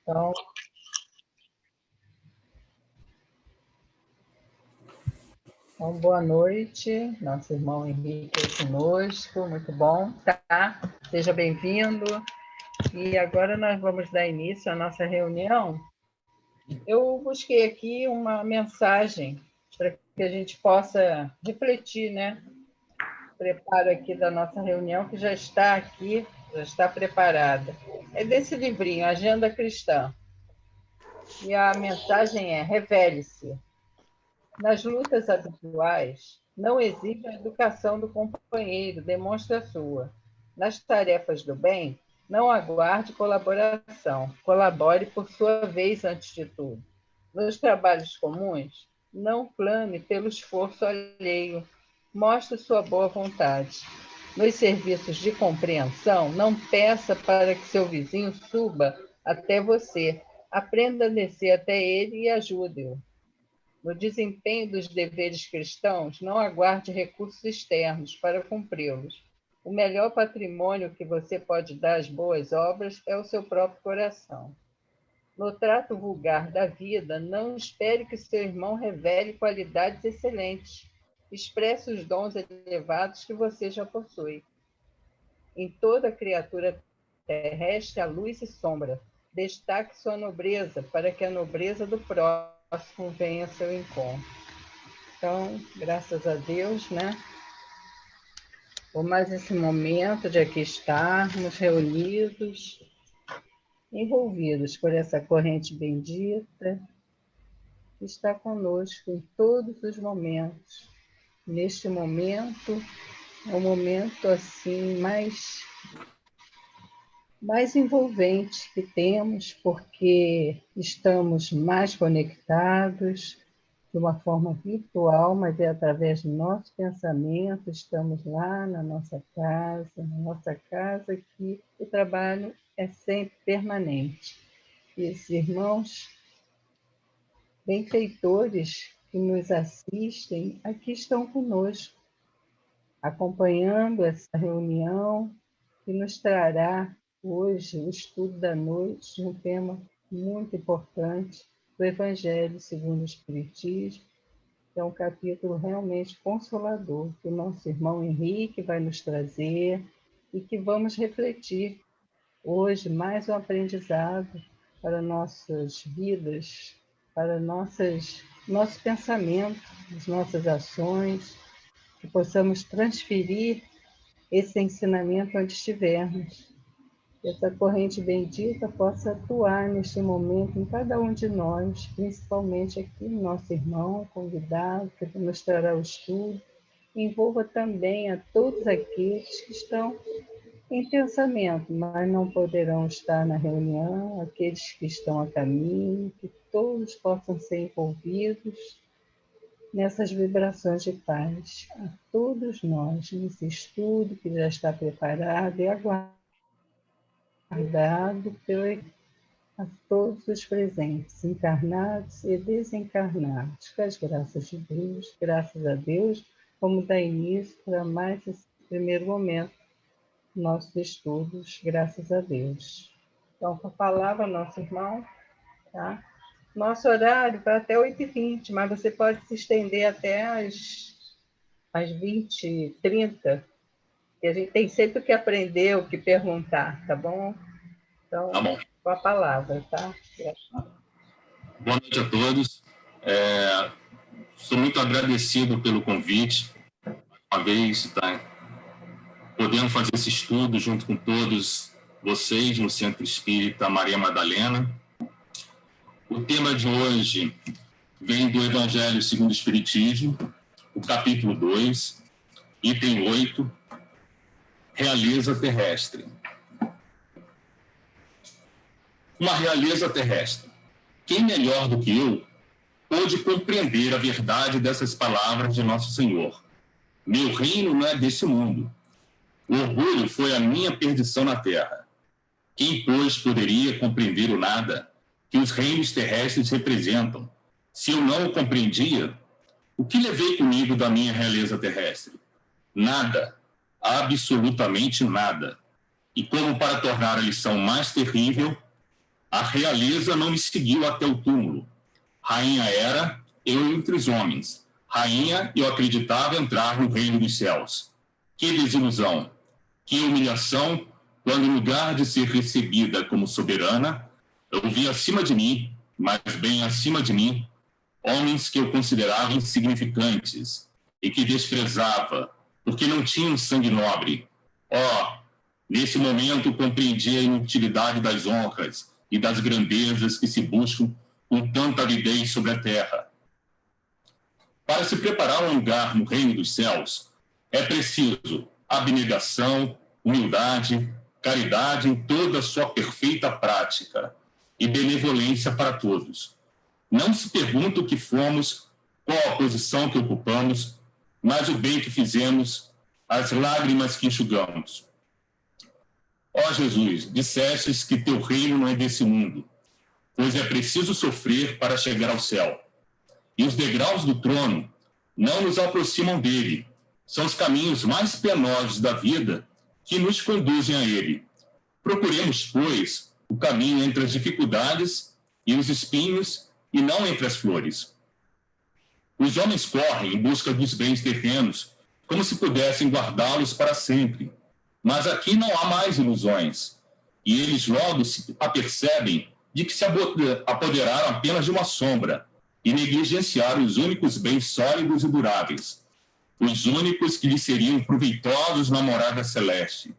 Então, boa noite, nosso irmão Henrique aqui conosco, muito bom, tá? Seja bem-vindo. E agora nós vamos dar início à nossa reunião. Eu busquei aqui uma mensagem para que a gente possa refletir, né? Preparo aqui da nossa reunião, que já está aqui, já está preparada. É desse livrinho, Agenda Cristã. E a mensagem é: revele-se. Nas lutas habituais, não exige a educação do companheiro, demonstre a sua. Nas tarefas do bem, não aguarde colaboração, colabore por sua vez antes de tudo. Nos trabalhos comuns, não clame pelo esforço alheio, mostre sua boa vontade. Nos serviços de compreensão, não peça para que seu vizinho suba até você, aprenda a descer até ele e ajude-o. No desempenho dos deveres cristãos, não aguarde recursos externos para cumpri-los. O melhor patrimônio que você pode dar às boas obras é o seu próprio coração. No trato vulgar da vida, não espere que seu irmão revele qualidades excelentes. Expresse os dons elevados que você já possui. Em toda criatura terrestre há luz e sombra. Destaque sua nobreza, para que a nobreza do próximo venha ao seu encontro. Então, graças a Deus, né? Por mais esse momento de aqui estarmos reunidos, envolvidos por essa corrente bendita, que está conosco em todos os momentos. Neste momento, é um momento assim mais envolvente que temos, porque estamos mais conectados, de uma forma virtual, mas é através do nosso pensamento, estamos lá na nossa casa que o trabalho é sempre permanente. E esses irmãos benfeitores que nos assistem aqui estão conosco, acompanhando essa reunião que nos trará hoje o estudo da noite de um tema muito importante, do Evangelho segundo o Espiritismo, que é um capítulo realmente consolador, que o nosso irmão Henrique vai nos trazer e que vamos refletir hoje mais um aprendizado para nossas vidas, para nosso pensamento, as nossas ações, que possamos transferir esse ensinamento onde estivermos. Que essa corrente bendita possa atuar neste momento em cada um de nós, principalmente aqui no nosso irmão convidado, que nos trará o estudo, envolva também a todos aqueles que estão em pensamento, mas não poderão estar na reunião, aqueles que estão a caminho, que todos possam ser envolvidos nessas vibrações de paz. A todos nós, nesse estudo que já está preparado e aguardado a todos os presentes, encarnados e desencarnados. Com as graças de Deus, graças a Deus, vamos dar início para mais esse primeiro momento dos nossos estudos, graças a Deus. Então, com a palavra, nosso irmão, tá? Nosso horário vai até 8h20, mas você pode se estender até às 20h30, e a gente tem sempre o que aprender, o que perguntar, tá bom? Então, tá bom. Com a palavra, tá? Boa noite a todos. Sou muito agradecido pelo convite, uma vez podendo fazer esse estudo junto com todos vocês no Centro Espírita Maria Madalena. O tema de hoje vem do Evangelho segundo o Espiritismo, o capítulo 2, item 8, realeza terrestre. Uma realeza terrestre. Quem melhor do que eu pôde compreender a verdade dessas palavras de Nosso Senhor? Meu reino não é desse mundo. O orgulho foi a minha perdição na terra. Quem, pois, poderia compreender o nada que os reinos terrestres representam? Se eu não o compreendia, o que levei comigo da minha realeza terrestre? Nada, absolutamente nada. E como para tornar a lição mais terrível, A realeza não me seguiu até o túmulo. Rainha era, eu entre os homens. Rainha, eu acreditava entrar no reino dos céus. Que desilusão, que humilhação, quando, em lugar de ser recebida como soberana, eu vi acima de mim, mas bem acima de mim, homens que eu considerava insignificantes e que desprezava, porque não tinham sangue nobre. Nesse momento compreendi a inutilidade das honras e das grandezas que se buscam com tanta avidez sobre a terra. Para se preparar um lugar no reino dos céus, é preciso abnegação, humildade, caridade em toda a sua perfeita prática e benevolência para todos. Não se pergunta o que fomos, qual a posição que ocupamos, mas o bem que fizemos, as lágrimas que enxugamos. Jesus, dissestes que teu reino não é desse mundo, pois é preciso sofrer para chegar ao céu. E os degraus do trono não nos aproximam dele, são os caminhos mais penosos da vida que nos conduzem a ele. Procuremos, pois, o caminho entre as dificuldades e os espinhos e não entre as flores. Os homens correm em busca dos bens terrenos, como se pudessem guardá-los para sempre. Mas aqui não há mais ilusões, e eles logo se apercebem de que se apoderaram apenas de uma sombra e negligenciaram os únicos bens sólidos e duráveis, os únicos que lhes seriam proveitosos na morada celeste,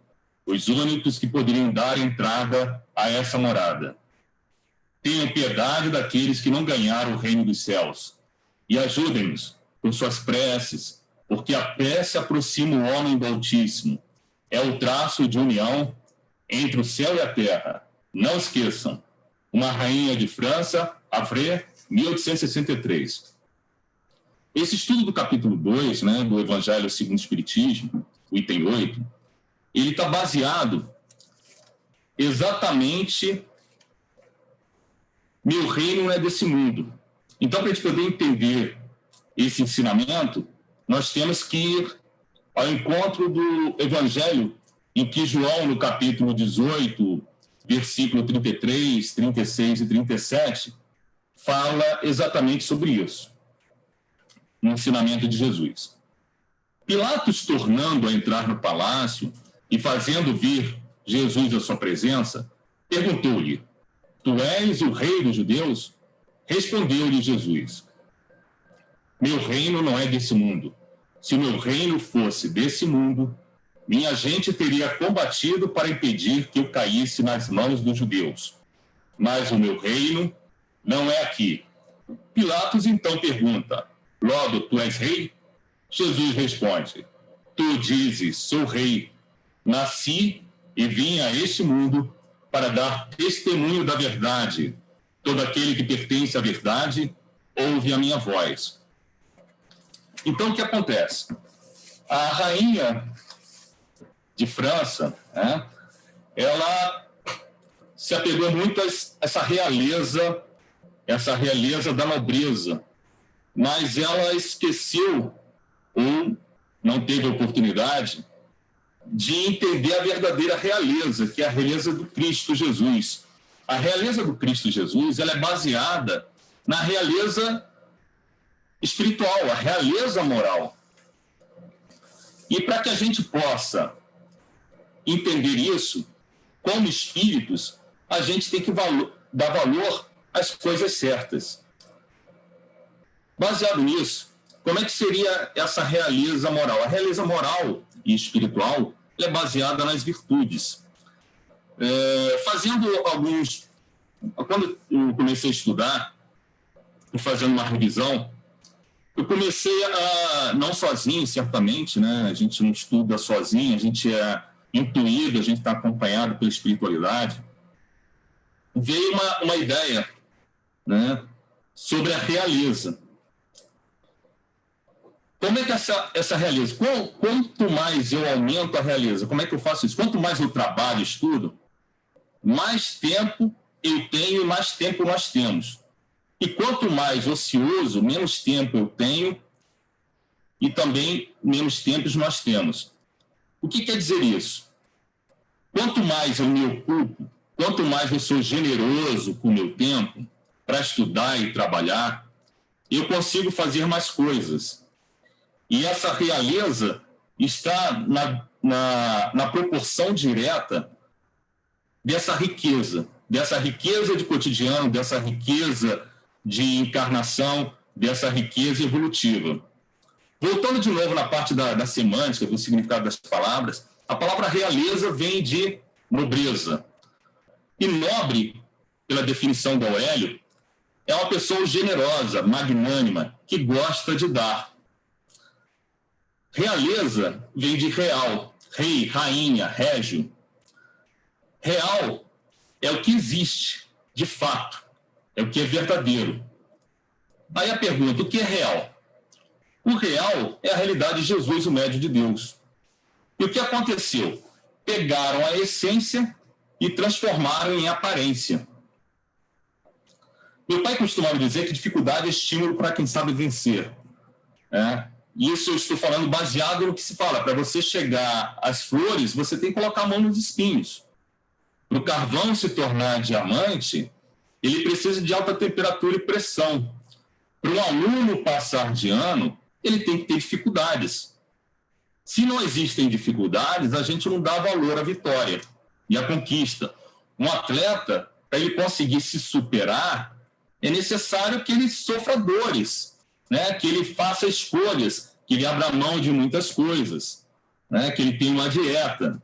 os únicos que poderiam dar entrada a essa morada. Tenham piedade daqueles que não ganharam o reino dos céus, e ajudem-nos com suas preces, porque a prece aproxima o homem do Altíssimo. É o traço de união entre o céu e a terra. Não esqueçam, Uma Rainha de França, Havre, 1863. Esse estudo do capítulo 2, né, do Evangelho segundo o Espiritismo, o item 8, ele está baseado exatamente meu reino não é desse mundo. Então, para a gente poder entender esse ensinamento, nós temos que ir ao encontro do Evangelho, em que João, no capítulo 18, versículo 33, 36 e 37, fala exatamente sobre isso, no ensinamento de Jesus. Pilatos, tornando a entrar no palácio e fazendo vir Jesus à sua presença, perguntou-lhe: Tu és o rei dos judeus? Respondeu-lhe Jesus: Meu reino não é desse mundo. Se o meu reino fosse desse mundo, minha gente teria combatido para impedir que eu caísse nas mãos dos judeus. Mas o meu reino não é aqui. Pilatos então pergunta: Logo, tu és rei? Jesus responde: Tu dizes, sou rei. Nasci e vim a este mundo para dar testemunho da verdade. Todo aquele que pertence à verdade ouve a minha voz. Então, o que acontece? A rainha de França, né, ela se apegou muito a essa realeza da nobreza, mas ela esqueceu ou não teve oportunidade de entender a verdadeira realeza, que é a realeza do Cristo Jesus. A realeza do Cristo Jesus, ela é baseada na realeza espiritual, a realeza moral. E para que a gente possa entender isso, como espíritos, a gente tem que dar valor às coisas certas. Baseado nisso, como é que seria essa realeza moral? A realeza moral e espiritual é baseada nas virtudes. Quando eu comecei a estudar, fazendo uma revisão, eu comecei não sozinho, certamente, né? A gente não estuda sozinho, a gente é intuído, a gente está acompanhado pela espiritualidade. Veio uma ideia, né, sobre a realeza. Como é que essa realeza? Quanto mais eu aumento a realeza, como é que eu faço isso? Quanto mais eu trabalho e estudo, mais tempo eu tenho e mais tempo nós temos. E quanto mais ocioso, menos tempo eu tenho e também menos tempo nós temos. O que quer dizer isso? Quanto mais eu me ocupo quanto mais eu sou generoso com o meu tempo para estudar e trabalhar, eu consigo fazer mais coisas. E essa realeza está na proporção direta dessa riqueza de cotidiano, dessa riqueza de encarnação, dessa riqueza evolutiva. Voltando de novo na parte da semântica, do significado das palavras, a palavra realeza vem de nobreza. E nobre, pela definição do Aurélio, é uma pessoa generosa, magnânima, que gosta de dar. Realeza vem de real, rei, rainha, régio. Real é o que existe, de fato, é o que é verdadeiro. Aí a pergunta, o que é real? O real é a realidade de Jesus, o médio de Deus. E o que aconteceu? Pegaram a essência e transformaram em aparência. Meu pai costumava dizer que dificuldade é estímulo para quem sabe vencer. Isso eu estou falando baseado no que se fala. Para você chegar às flores, você tem que colocar a mão nos espinhos. Para o carvão se tornar diamante, ele precisa de alta temperatura e pressão. Para um aluno passar de ano, ele tem que ter dificuldades. Se não existem dificuldades, a gente não dá valor à vitória e à conquista. Um atleta, para ele conseguir se superar, é necessário que ele sofra dores, que ele faça escolhas, que ele abra mão de muitas coisas, que ele tenha uma dieta.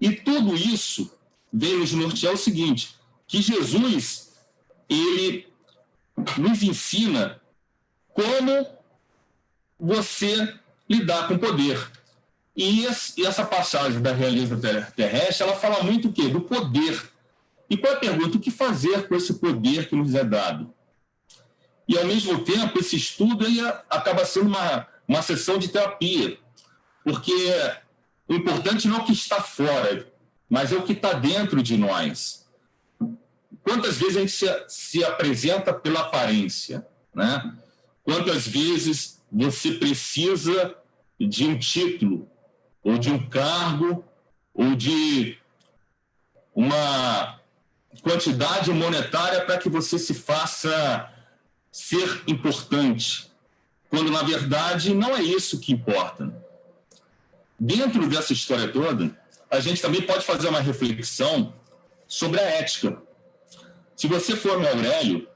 E tudo isso vem nos nortear o seguinte, que Jesus, ele nos ensina como você lidar com poder. E essa passagem da realeza terrestre, ela fala muito o quê? Do poder. E qual é a pergunta? O que fazer com esse poder que nos é dado? E, ao mesmo tempo, esse estudo ele acaba sendo uma sessão de terapia, porque o importante não é o que está fora, mas é o que está dentro de nós. Quantas vezes a gente se apresenta pela aparência, Quantas vezes você precisa de um título, ou de um cargo, ou de uma quantidade monetária para que você se faça ser importante, quando, na verdade, não é isso que importa. Dentro dessa história toda, a gente também pode fazer uma reflexão sobre a ética. Se você for no Aurélio,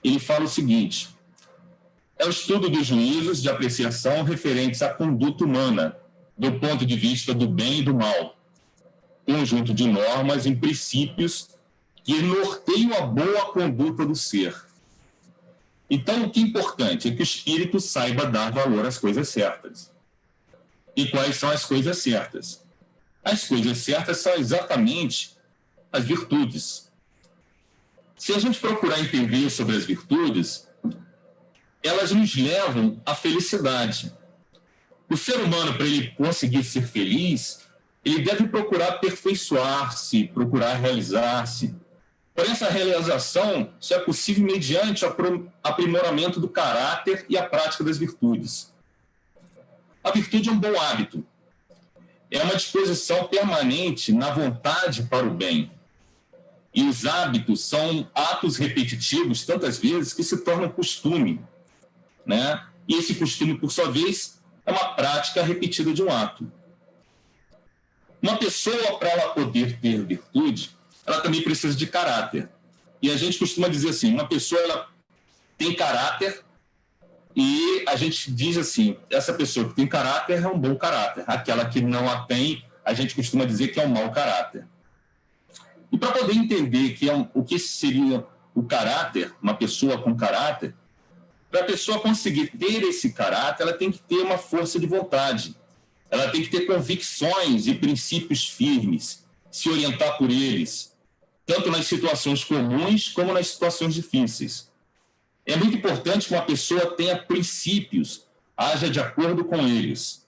ele fala o seguinte, é o estudo dos juízos de apreciação referentes à conduta humana, do ponto de vista do bem e do mal, conjunto de normas e princípios que norteiam a boa conduta do ser. Então, o que é importante é que o espírito saiba dar valor às coisas certas. E quais são as coisas certas? As coisas certas são exatamente as virtudes. Se a gente procurar entender sobre as virtudes, elas nos levam à felicidade. O ser humano, para ele conseguir ser feliz, ele deve procurar aperfeiçoar-se, procurar realizar-se. Porém, essa realização só é possível mediante o aprimoramento do caráter e a prática das virtudes. A virtude é um bom hábito. É uma disposição permanente na vontade para o bem. E os hábitos são atos repetitivos, tantas vezes, que se tornam costume. E esse costume, por sua vez, é uma prática repetida de um ato. Uma pessoa, para ela poder ter virtude, ela também precisa de caráter. E a gente costuma dizer assim, uma pessoa ela tem caráter e a gente diz assim, essa pessoa que tem caráter é um bom caráter. Aquela que não a tem, a gente costuma dizer que é um mau caráter. E para poder entender o que seria o caráter, uma pessoa com caráter, para a pessoa conseguir ter esse caráter, ela tem que ter uma força de vontade. Ela tem que ter convicções e princípios firmes, se orientar por eles, tanto nas situações comuns como nas situações difíceis. É muito importante que uma pessoa tenha princípios, haja de acordo com eles.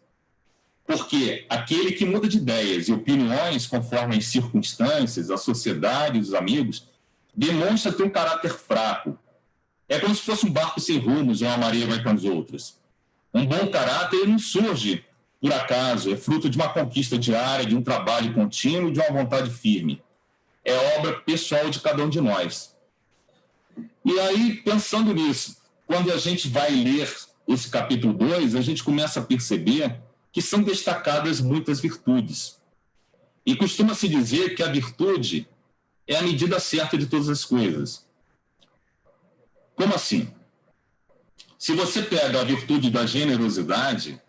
Porque aquele que muda de ideias e opiniões conforme as circunstâncias, a sociedade, os amigos, demonstra ter um caráter fraco. É como se fosse um barco sem rumos, uma maré vai com as outras. Um bom caráter não surge por acaso, é fruto de uma conquista diária, de um trabalho contínuo, de uma vontade firme. é obra pessoal de cada um de nós. E aí, pensando nisso, quando a gente vai ler esse capítulo 2, a gente começa a perceber que são destacadas muitas virtudes. E costuma-se dizer que a virtude é a medida certa de todas as coisas. Como assim? Se você pega a virtude da generosidade,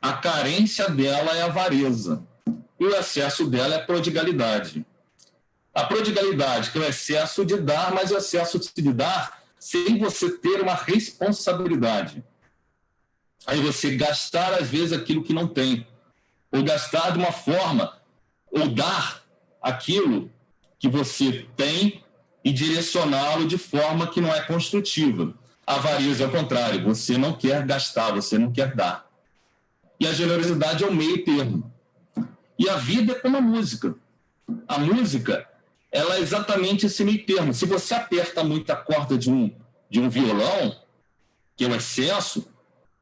a carência dela é a avareza, e o excesso dela é a prodigalidade. A prodigalidade, que é o excesso de dar, mas o excesso de dar sem você ter uma responsabilidade. Aí você gastar, às vezes, aquilo que não tem, ou gastar de uma forma, ou dar aquilo que você tem e direcioná-lo de forma que não é construtiva. A avareza é o contrário, você não quer gastar, você não quer dar. E a generosidade é o meio termo. E a vida é como a música. A música, ela é exatamente esse meio termo. Se você aperta muito a corda de um violão, que é o excesso,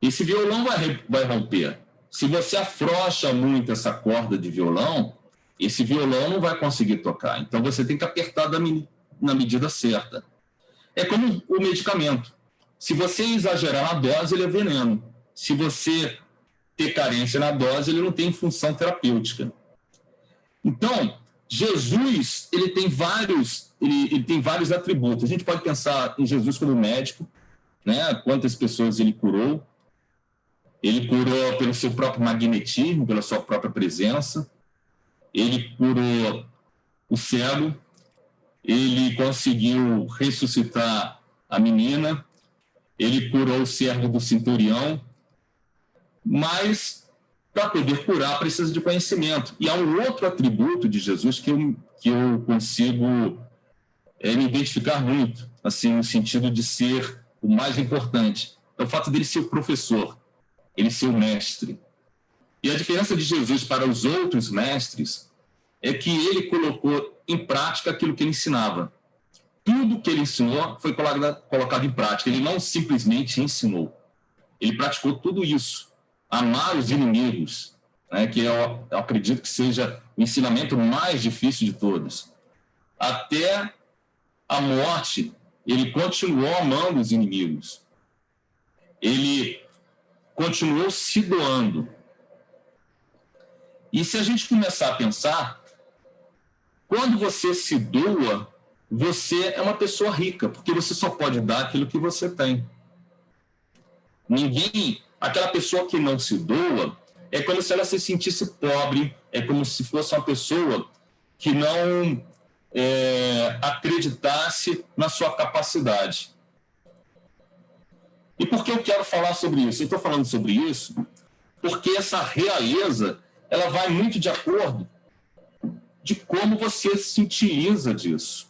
esse violão vai romper. Se você afrouxa muito essa corda de violão, esse violão não vai conseguir tocar. Então, você tem que apertar na medida certa. É como o medicamento. Se você exagerar na dose, ele é veneno. Se você ter carência na dose, ele não tem função terapêutica. Então, Jesus, ele tem vários atributos. A gente pode pensar em Jesus como médico, né? Quantas pessoas ele curou. Ele curou pelo seu próprio magnetismo, pela sua própria presença. Ele curou o cego. Ele conseguiu ressuscitar a menina. Ele curou o servo do centurião. Mas, para poder curar, precisa de conhecimento. E há um outro atributo de Jesus que eu consigo me identificar muito, assim, no sentido de ser o mais importante. É o fato dele ser o professor, ele ser o mestre. E a diferença de Jesus para os outros mestres é que ele colocou em prática aquilo que ele ensinava. Tudo que ele ensinou foi colocado em prática. Ele não simplesmente ensinou. Ele praticou tudo isso. Amar os inimigos, né, que eu acredito que seja o ensinamento mais difícil de todos. Até a morte, ele continuou amando os inimigos. Ele continuou se doando. E se a gente começar a pensar, quando você se doa, você é uma pessoa rica, porque você só pode dar aquilo que você tem. Aquela pessoa que não se doa, é como se ela se sentisse pobre, é como se fosse uma pessoa que não acreditasse na sua capacidade. E por que eu quero falar sobre isso? Eu estou falando sobre isso porque essa realeza, ela vai muito de acordo de como você se utiliza disso.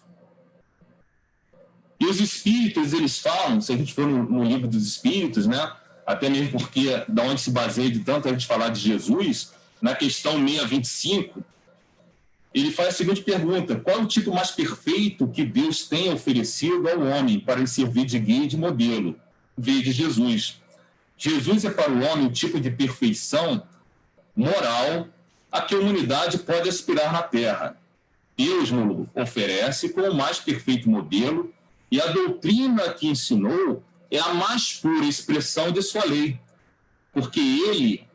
E os espíritos, eles falam, se a gente for no livro dos espíritos, né, até mesmo porque da onde se baseia de tanto a gente falar de Jesus, na questão 625, ele faz a seguinte pergunta: qual é o tipo mais perfeito que Deus tem oferecido ao homem para ele servir de guia e de modelo? Veio de Jesus. Jesus é para o homem o tipo de perfeição moral a que a humanidade pode aspirar na Terra. Deus nos oferece como o mais perfeito modelo, e a doutrina que ensinou é a mais pura expressão de sua lei, porque ele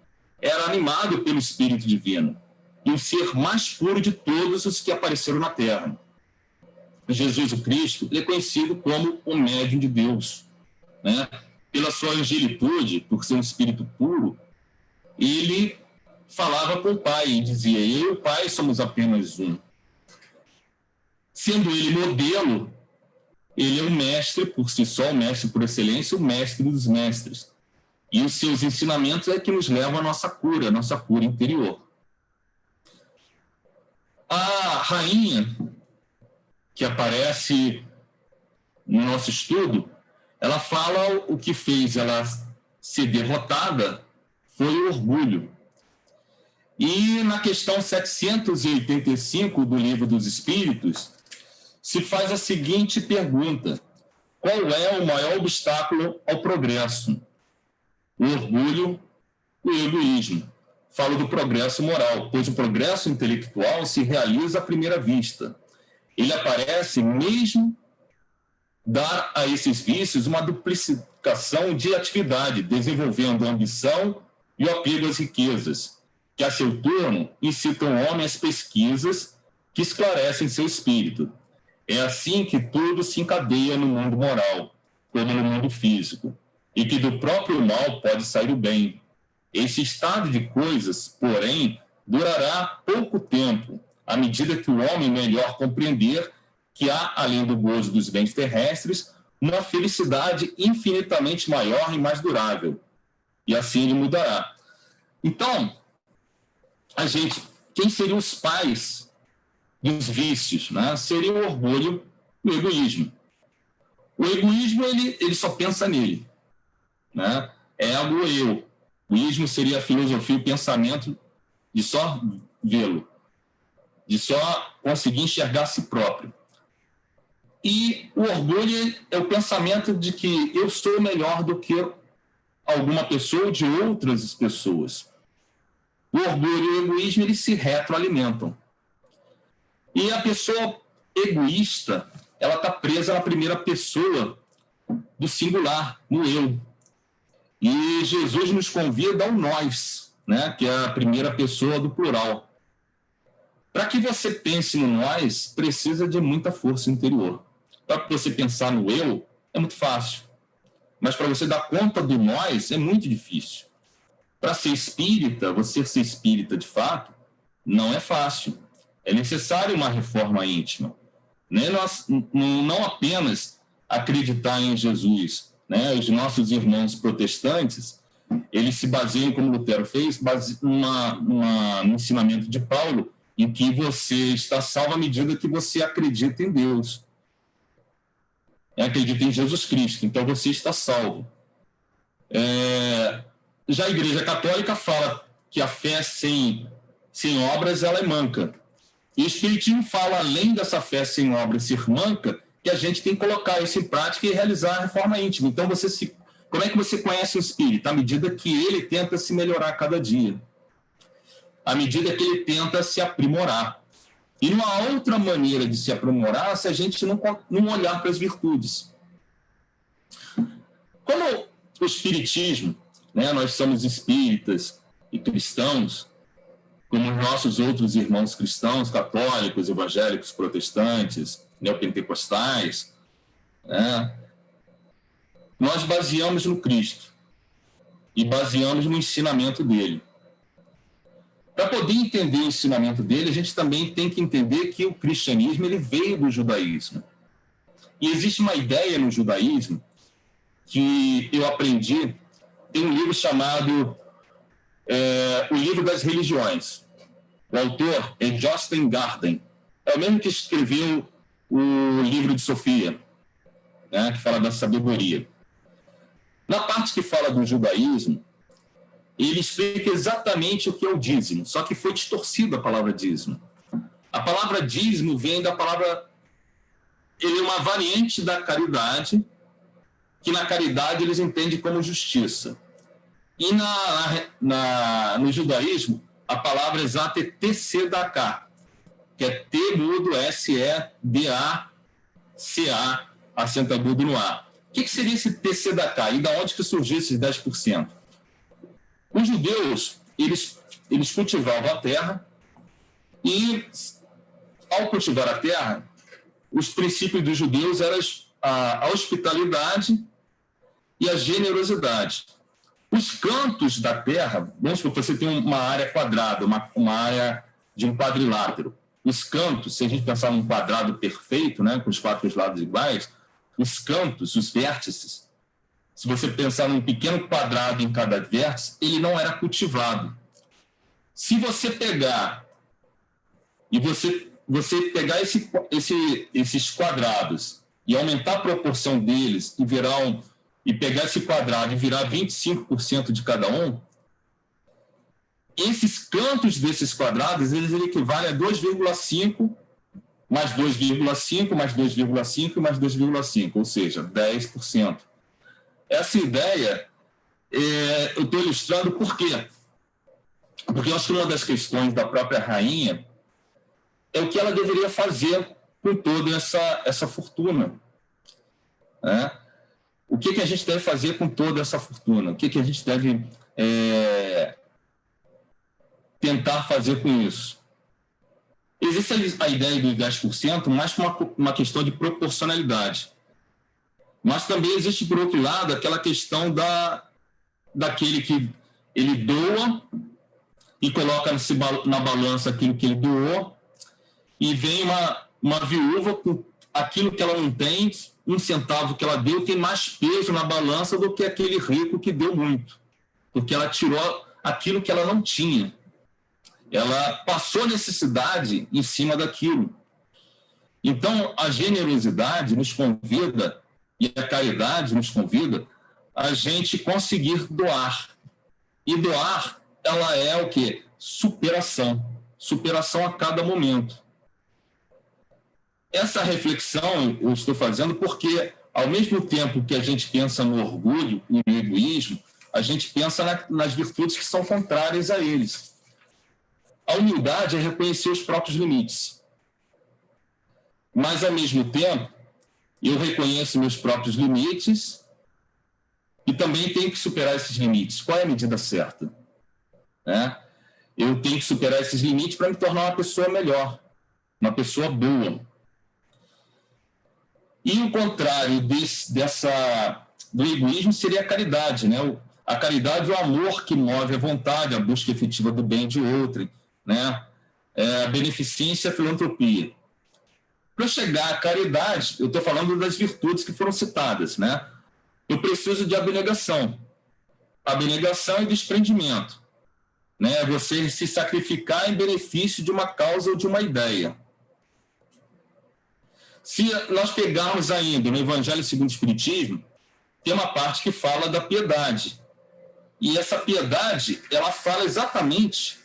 era animado pelo Espírito Divino, e o ser mais puro de todos os que apareceram na Terra. Jesus o Cristo é conhecido como o médium de Deus, né? Pela sua angelitude, por ser um espírito puro, ele falava com o Pai e dizia: eu e o Pai somos apenas um. Sendo ele modelo, ele é o mestre por si só, o mestre por excelência, o mestre dos mestres. E os seus ensinamentos é que nos levam à nossa cura interior. A rainha que aparece no nosso estudo, ela fala o que fez ela ser derrotada foi o orgulho. E na questão 785 do Livro dos Espíritos, se faz a seguinte pergunta: qual é o maior obstáculo ao progresso? O orgulho, o egoísmo. Falo do progresso moral, pois o progresso intelectual se realiza à primeira vista. ele aparece mesmo dar a esses vícios uma duplicação de atividade, desenvolvendo a ambição e o apego às riquezas, que a seu turno incitam o homem às pesquisas que esclarecem seu espírito. É assim que tudo se encadeia no mundo moral, como no mundo físico, e que do próprio mal pode sair o bem. Esse estado de coisas, porém, durará pouco tempo, à medida que o homem melhor compreender que há, além do gozo dos bens terrestres, uma felicidade infinitamente maior e mais durável. E assim ele mudará. Então, quem seriam os pais dos vícios, né? Seria o orgulho e o egoísmo. O egoísmo, ele só pensa nele, né? Ego, eu. O ismo seria a filosofia e o pensamento de só vê-lo, de só conseguir enxergar a si próprio. E o orgulho é o pensamento de que eu sou melhor do que alguma pessoa ou de outras pessoas. O orgulho e o egoísmo, eles se retroalimentam. E a pessoa egoísta, ela está presa na primeira pessoa do singular, no eu. E Jesus nos convida ao nós, né, que é a primeira pessoa do plural. Para que você pense no nós, precisa de muita força interior. Para você pensar no eu, é muito fácil. Mas para você dar conta do nós, é muito difícil. Para ser espírita, você ser espírita de fato, não é fácil. É necessário uma reforma íntima. Né? Nós, não apenas acreditar em Jesus. Né? Os nossos irmãos protestantes, eles se baseiam, como Lutero fez, no ensinamento de Paulo, em que você está salvo à medida que você acredita em Deus. Acredita em Jesus Cristo, então você está salvo. Já a Igreja Católica fala que a fé sem obras ela é manca. E o Espiritismo fala, além dessa fé sem obras ser manca, que a gente tem que colocar isso em prática e realizar a reforma íntima. Então, como é que você conhece o Espírito? À medida que ele tenta se melhorar a cada dia. À medida que ele tenta se aprimorar. E uma outra maneira de se aprimorar se a gente não olhar para as virtudes. Como o Espiritismo, né, nós somos espíritas e cristãos, como os nossos outros irmãos cristãos, católicos, evangélicos, protestantes, neopentecostais, né, nós baseamos no Cristo e baseamos no ensinamento dele. Para poder entender o ensinamento dele, a gente também tem que entender que o cristianismo ele veio do judaísmo. E existe uma ideia no judaísmo que eu aprendi, tem um livro chamado O Livro das Religiões. O autor é Justin Garden. É o mesmo que escreveu o livro de Sofia, né, que fala da sabedoria. Na parte que fala do judaísmo, ele explica exatamente o que é o dízimo, só que foi distorcida a palavra dízimo. A palavra dízimo vem da palavra... Ele é uma variante da caridade, que na caridade eles entendem como justiça. E no judaísmo, a palavra exata é tzedaká, que é T mudo S-E-D-A-C-A, acento agudo no A. O que seria esse tzedaká? E da onde que surgiu esses 10%? Os judeus, eles cultivavam a terra e, ao cultivar a terra, os princípios dos judeus eram a hospitalidade e a generosidade. Os cantos da terra, vamos supor que você tem uma área quadrada, uma área de um quadrilátero. Os cantos, se a gente pensar num quadrado perfeito, né, com os 4 lados iguais, os cantos, os vértices, se você pensar num pequeno quadrado em cada vértice, ele não era cultivado. Se você pegar e você pegar esses quadrados e aumentar a proporção deles e pegar esse quadrado e virar 25% de cada um, esses cantos desses quadrados, eles equivalem a 2,5 mais 2,5 mais 2,5 mais 2,5, ou seja, 10%. Essa ideia, eu estou ilustrando por quê? Porque eu acho que uma das questões da própria rainha é o que ela deveria fazer com toda essa fortuna, né? O que a gente deve fazer com toda essa fortuna? O que a gente deve tentar fazer com isso? Existe a ideia dos 10%, mais como uma questão de proporcionalidade. Mas também existe, por outro lado, aquela questão daquele que ele doa e coloca na balança aquilo que ele doou, e vem uma viúva com aquilo que ela não tem, 1 centavo que ela deu, tem mais peso na balança do que aquele rico que deu muito, porque ela tirou aquilo que ela não tinha. Ela passou necessidade em cima daquilo. Então, a generosidade nos convida, e a caridade nos convida, a gente conseguir doar. E doar, ela é o quê? Superação. Superação a cada momento. Essa reflexão eu estou fazendo porque, ao mesmo tempo que a gente pensa no orgulho e no egoísmo, a gente pensa nas virtudes que são contrárias a eles. A humildade é reconhecer os próprios limites. Mas, ao mesmo tempo, eu reconheço meus próprios limites e também tenho que superar esses limites. Qual é a medida certa? Eu tenho que superar esses limites para me tornar uma pessoa melhor, uma pessoa boa. E o contrário do egoísmo seria a caridade, né? A caridade é o amor que move a vontade, a busca efetiva do bem de outrem, né? A beneficência e a filantropia. Para chegar à caridade, eu estou falando das virtudes que foram citadas, né? Eu preciso de abnegação. Abnegação e desprendimento, né? Você se sacrificar em benefício de uma causa ou de uma ideia. Se nós pegarmos ainda no Evangelho segundo o Espiritismo, tem uma parte que fala da piedade. E essa piedade, ela fala exatamente,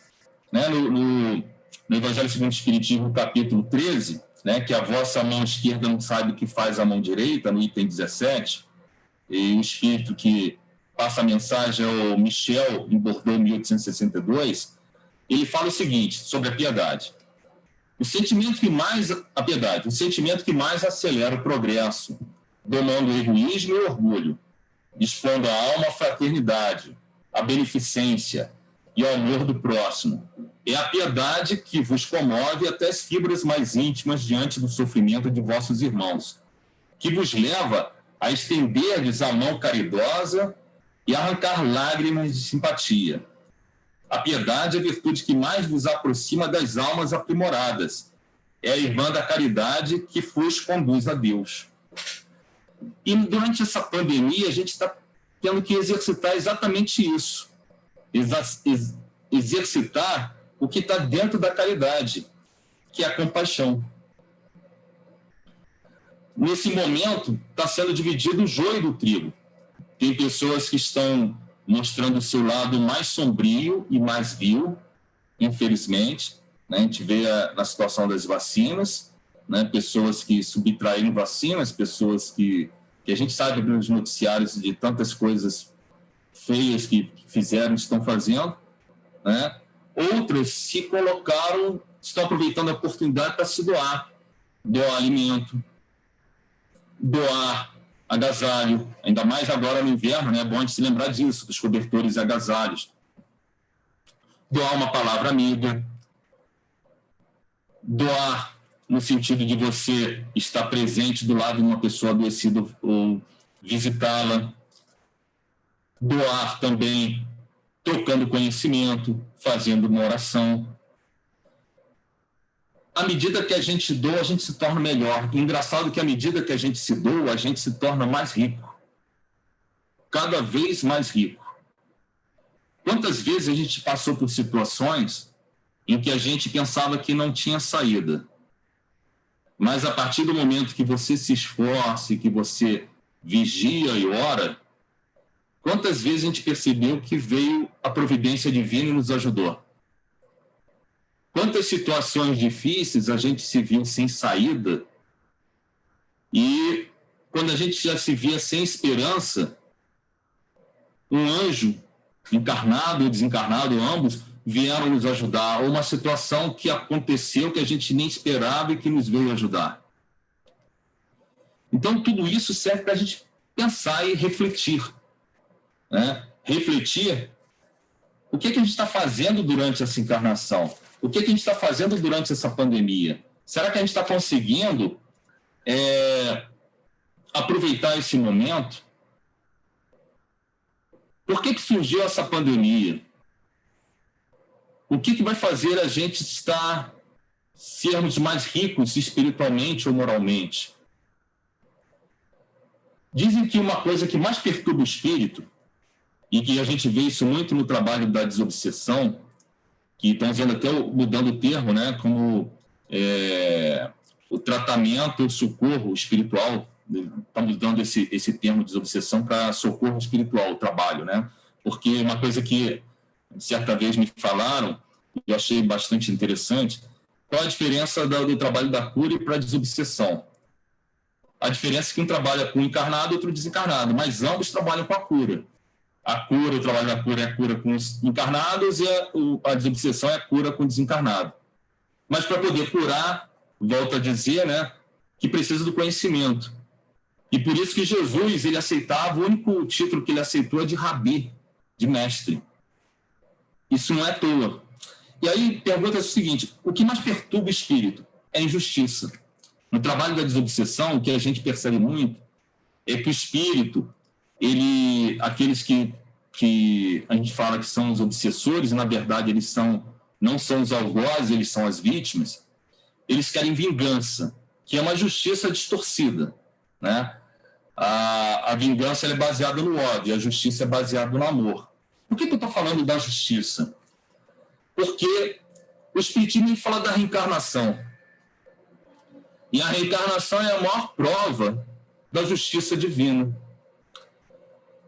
né, no Evangelho segundo o Espiritismo, capítulo 13, né, que a vossa mão esquerda não sabe o que faz a mão direita, no item 17, e o espírito que passa a mensagem ao Michel, em Bordeaux, 1862, ele fala o seguinte, sobre a piedade. O sentimento que mais acelera o progresso, domando o egoísmo e o orgulho, dispondo a alma à fraternidade, à beneficência e ao amor do próximo. É a piedade que vos comove até as fibras mais íntimas diante do sofrimento de vossos irmãos, que vos leva a estender-lhes a mão caridosa e arrancar lágrimas de simpatia. A piedade é a virtude que mais vos aproxima das almas aprimoradas. É a irmã da caridade que vos conduz a Deus. E durante essa pandemia, a gente está tendo que exercitar exatamente isso. Exercitar o que está dentro da caridade, que é a compaixão. Nesse momento, está sendo dividido o joio do trigo. Tem pessoas que estão mostrando o seu lado mais sombrio e mais vil, infelizmente. Né? A gente vê na situação das vacinas, né? Pessoas que subtraíram vacinas, pessoas que a gente sabe nos noticiários de tantas coisas feias que fizeram, estão fazendo, né? Outras se colocaram, estão aproveitando a oportunidade para se doar alimento, doar agasalho, ainda mais agora no inverno, né? É bom a gente se lembrar disso, dos cobertores e agasalhos. Doar uma palavra amiga, doar no sentido de você estar presente do lado de uma pessoa adoecida ou visitá-la, doar também trocando conhecimento, fazendo uma oração. À medida que a gente doa, a gente se torna melhor. Engraçado que à medida que a gente se doa, a gente se torna mais rico. Cada vez mais rico. Quantas vezes a gente passou por situações em que a gente pensava que não tinha saída? Mas a partir do momento que você se esforça, que você vigia e ora, quantas vezes a gente percebeu que veio a providência divina e nos ajudou? Quantas situações difíceis a gente se viu sem saída e quando a gente já se via sem esperança, um anjo, encarnado ou desencarnado, ambos, vieram nos ajudar, ou uma situação que aconteceu que a gente nem esperava e que nos veio ajudar. Então, tudo isso serve para a gente pensar e refletir, né? Refletir o que a gente está fazendo durante essa encarnação, o que a gente está fazendo durante essa pandemia. Será que a gente está conseguindo aproveitar esse momento? Por que surgiu essa pandemia? O que vai fazer a gente sermos mais ricos espiritualmente ou moralmente? Dizem que uma coisa que mais perturba o espírito, e que a gente vê isso muito no trabalho da desobsessão, que estão usando até mudando o termo, né, como o tratamento, o socorro espiritual, estamos dando esse termo de desobsessão para socorro espiritual, o trabalho, né? Porque uma coisa que certa vez me falaram, e eu achei bastante interessante, qual a diferença do trabalho da cura e para a desobsessão? A diferença é que um trabalha com o encarnado e outro desencarnado, mas ambos trabalham com a cura. O trabalho da cura é a cura com os encarnados e a desobsessão é a cura com o desencarnado. Mas para poder curar, volto a dizer, né, que precisa do conhecimento. E por isso que Jesus, ele aceitava, o único título que ele aceitou é de rabi, de mestre. Isso não é à toa. E aí pergunta o seguinte, o que mais perturba o espírito? É a injustiça. No trabalho da desobsessão, o que a gente percebe muito é que o espírito, aqueles que a gente fala que são os obsessores, na verdade eles não são os algozes, eles são as vítimas, eles querem vingança, que é uma justiça distorcida, né? A vingança é baseada no ódio, a justiça é baseada no amor. Por que eu estou falando da justiça? Porque o espiritismo fala da reencarnação. E a reencarnação é a maior prova da justiça divina.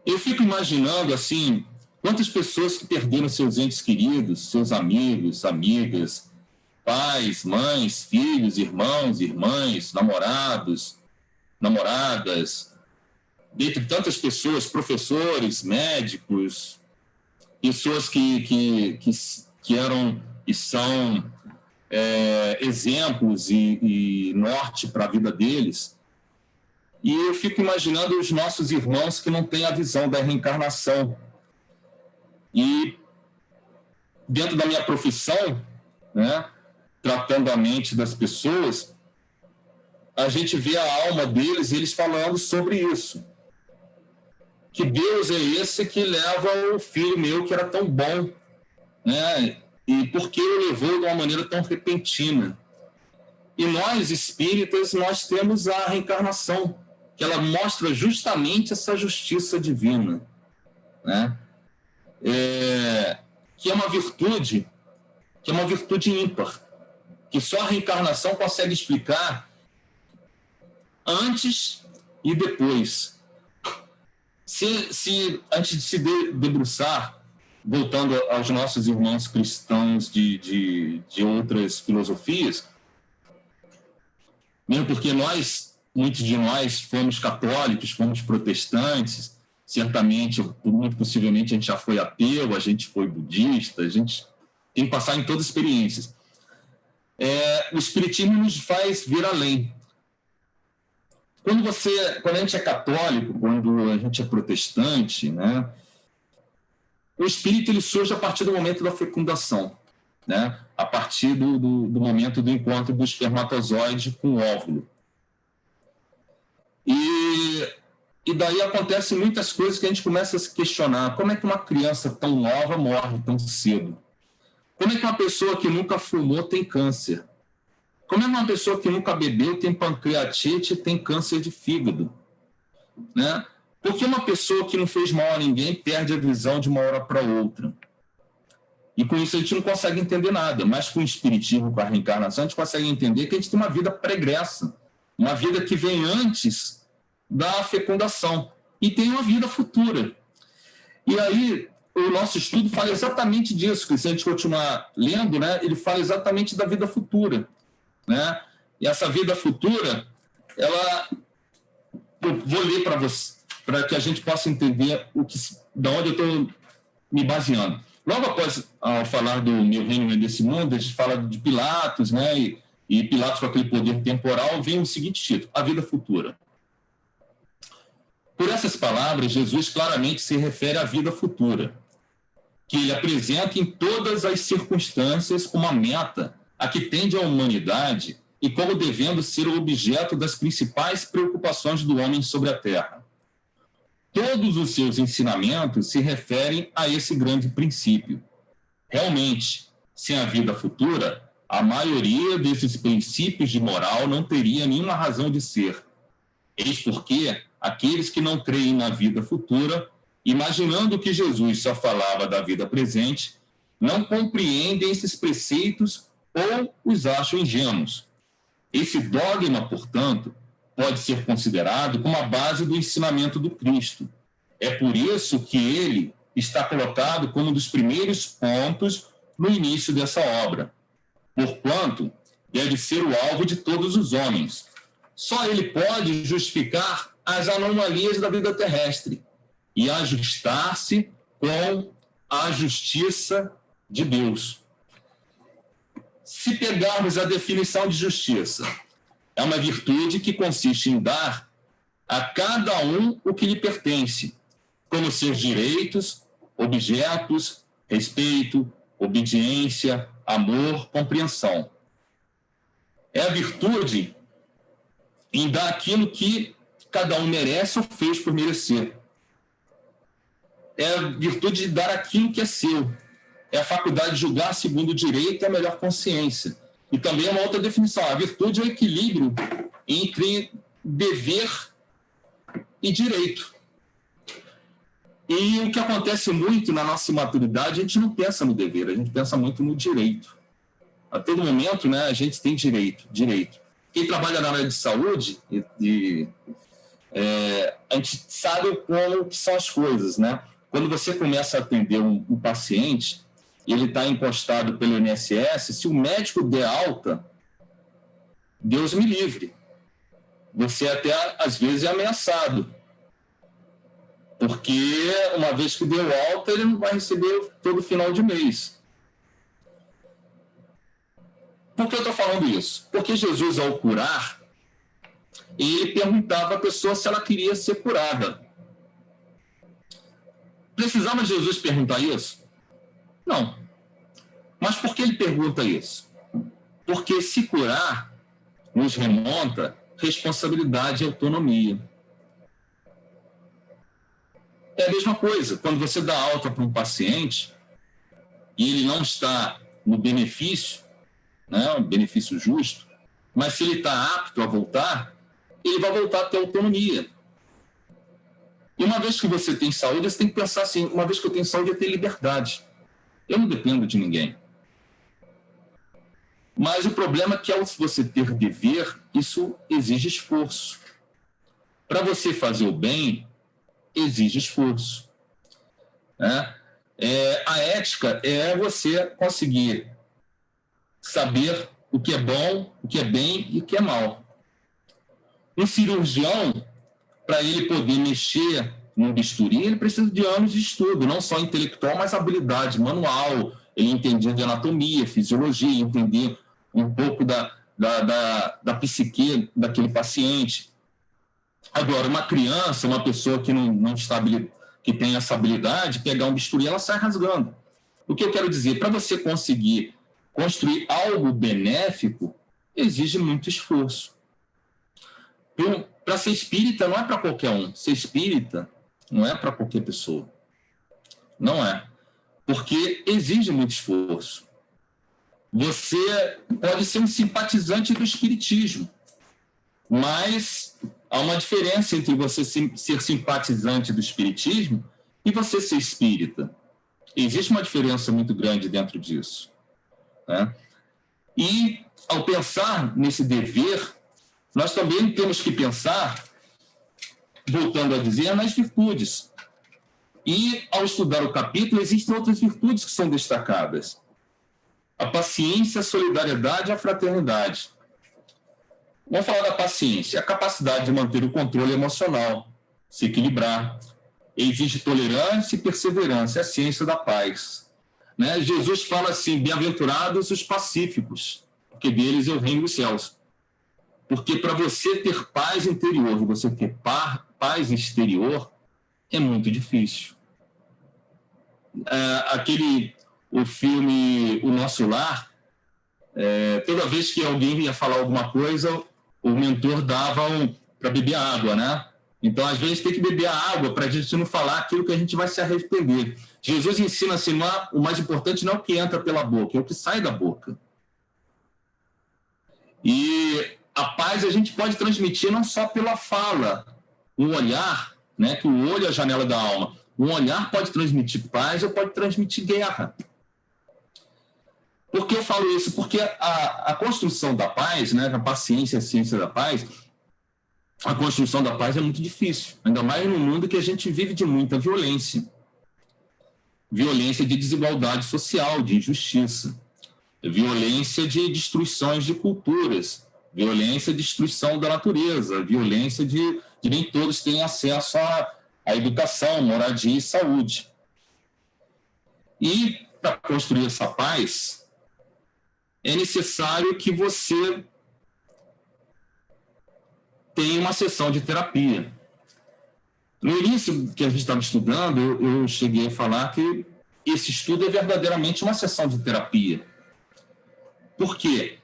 Eu fico imaginando, assim, quantas pessoas que perderam seus entes queridos, seus amigos, amigas, pais, mães, filhos, irmãos, irmãs, namorados, namoradas, dentre tantas pessoas, professores, médicos, pessoas que eram e são exemplos e norte para a vida deles. E eu fico imaginando os nossos irmãos que não têm a visão da reencarnação. E dentro da minha profissão, né, tratando a mente das pessoas, a gente vê a alma deles, eles falando sobre isso. Que Deus é esse que leva o filho meu que era tão bom, né? E por que o levou de uma maneira tão repentina? E nós, espíritas, nós temos a reencarnação, que ela mostra justamente essa justiça divina, né? Que é uma virtude ímpar, que só a reencarnação consegue explicar antes e depois. Antes de se debruçar, voltando aos nossos irmãos cristãos de outras filosofias, mesmo porque muitos de nós fomos católicos, fomos protestantes, certamente, muito possivelmente, a gente já foi ateu, a gente foi budista, a gente tem que passar em todas as experiências. O espiritismo nos faz vir além. Quando a gente é católico, quando a gente é protestante, né, o espírito ele surge a partir do momento da fecundação, né, a partir do momento do encontro do espermatozoide com o óvulo. E daí acontecem muitas coisas que a gente começa a se questionar. Como é que uma criança tão nova morre tão cedo? Como é que uma pessoa que nunca fumou tem câncer? Como é que uma pessoa que nunca bebeu tem pancreatite e tem câncer de fígado? Né? Por que uma pessoa que não fez mal a ninguém perde a visão de uma hora para outra? E com isso a gente não consegue entender nada, mas com o espiritismo, com a reencarnação, a gente consegue entender que a gente tem uma vida pregressa, uma vida que vem antes da fecundação e tem uma vida futura. E aí o nosso estudo fala exatamente disso, que se a gente continuar lendo, né, ele fala exatamente da vida futura, né? E essa vida futura, eu vou ler para você, para que a gente possa entender de onde eu estou me baseando. Logo após ao falar do meu reino e desse mundo, a gente fala de Pilatos, né? E Pilatos com aquele poder temporal, vem o seguinte título: a vida futura. Por essas palavras, Jesus claramente se refere à vida futura, que ele apresenta em todas as circunstâncias uma meta a que tende a humanidade e como devendo ser o objeto das principais preocupações do homem sobre a terra. Todos os seus ensinamentos se referem a esse grande princípio. Realmente, sem a vida futura, a maioria desses princípios de moral não teria nenhuma razão de ser. Eis porque aqueles que não creem na vida futura, imaginando que Jesus só falava da vida presente, não compreendem esses preceitos ou os acham ingênuos. Esse dogma, portanto, pode ser considerado como a base do ensinamento do Cristo. É por isso que ele está colocado como um dos primeiros pontos no início dessa obra, porquanto deve ser o alvo de todos os homens. Só ele pode justificar as anomalias da vida terrestre e ajustar-se com a justiça de Deus. Se pegarmos a definição de justiça, é uma virtude que consiste em dar a cada um o que lhe pertence, como seus direitos, objetos, respeito, obediência, amor, compreensão. É a virtude em dar aquilo que cada um merece ou fez por merecer. É a virtude de dar aquilo que é seu. É a faculdade de julgar segundo o direito e a melhor consciência. E também é uma outra definição. A virtude é o equilíbrio entre dever e direito. E o que acontece muito na nossa imaturidade, a gente não pensa no dever, a gente pensa muito no direito. A todo momento, né, a gente tem direito. Quem trabalha na área de saúde, a gente sabe como que são as coisas, né? Quando você começa a atender um paciente, e ele está encostado pelo INSS, se o médico der alta, Deus me livre. Você até, às vezes, é ameaçado. Porque, uma vez que deu alta, ele não vai receber todo final de mês. Por que eu estou falando isso? Porque Jesus, ao curar, ele perguntava à pessoa se ela queria ser curada. Precisava Jesus perguntar isso? Não. Mas por que ele pergunta isso? Porque se curar nos remonta responsabilidade e autonomia. É a mesma coisa, quando você dá alta para um paciente e ele não está no benefício, né, um benefício justo, mas se ele está apto a voltar, ele vai voltar a ter autonomia. E uma vez que você tem saúde, você tem que pensar assim, uma vez que eu tenho saúde, eu tenho liberdade. Eu não dependo de ninguém. Mas o problema é que ao você ter dever, isso exige esforço. Para você fazer o bem, exige esforço. Né? A ética é você conseguir saber o que é bom, o que é bem e o que é mal. Um cirurgião, para ele poder mexer num bisturi, ele precisa de anos de estudo, não só intelectual, mas habilidade manual, ele entender de anatomia, fisiologia, entender um pouco da psique daquele paciente. Agora, uma criança, uma pessoa que não está que tem essa habilidade, pegar um bisturi, ela sai rasgando. O que eu quero dizer? Para você conseguir construir algo benéfico, exige muito esforço. Para ser espírita não é para qualquer um. Ser espírita não é para qualquer pessoa. Não é. Porque exige muito esforço. Você pode ser um simpatizante do espiritismo, mas há uma diferença entre você ser simpatizante do espiritismo e você ser espírita. Existe uma diferença muito grande dentro disso. Né? E, ao pensar nesse dever, nós também temos que pensar, voltando a dizer, nas virtudes. E, ao estudar o capítulo, existem outras virtudes que são destacadas. A paciência, a solidariedade e a fraternidade. Vamos falar da paciência, a capacidade de manter o controle emocional, se equilibrar. Exige tolerância e perseverança, é a ciência da paz. Né? Jesus fala assim, bem-aventurados os pacíficos, porque deles é o reino dos céus. Porque para você ter paz interior, você ter paz exterior é muito difícil. O filme O Nosso Lar, toda vez que alguém ia falar alguma coisa, o mentor dava para beber água, né? Então, às vezes, tem que beber a água para a gente não falar aquilo que a gente vai se arrepender. Jesus ensina assim, o mais importante não é o que entra pela boca, é o que sai da boca. E a paz a gente pode transmitir não só pela fala, um olhar, né, que o olho é a janela da alma. Um olhar pode transmitir paz ou pode transmitir guerra. Por que eu falo isso? Porque a construção da paz, né, a paciência, a ciência da paz, a construção da paz é muito difícil, ainda mais num mundo que a gente vive de muita violência. Violência de desigualdade social, de injustiça. Violência de destruições de culturas. Violência de destruição da natureza. Violência de nem todos têm acesso à educação, moradia e saúde. E para construir essa paz, é necessário que você tenha uma sessão de terapia. No início que a gente estava estudando, eu cheguei a falar que esse estudo é verdadeiramente uma sessão de terapia. Por quê?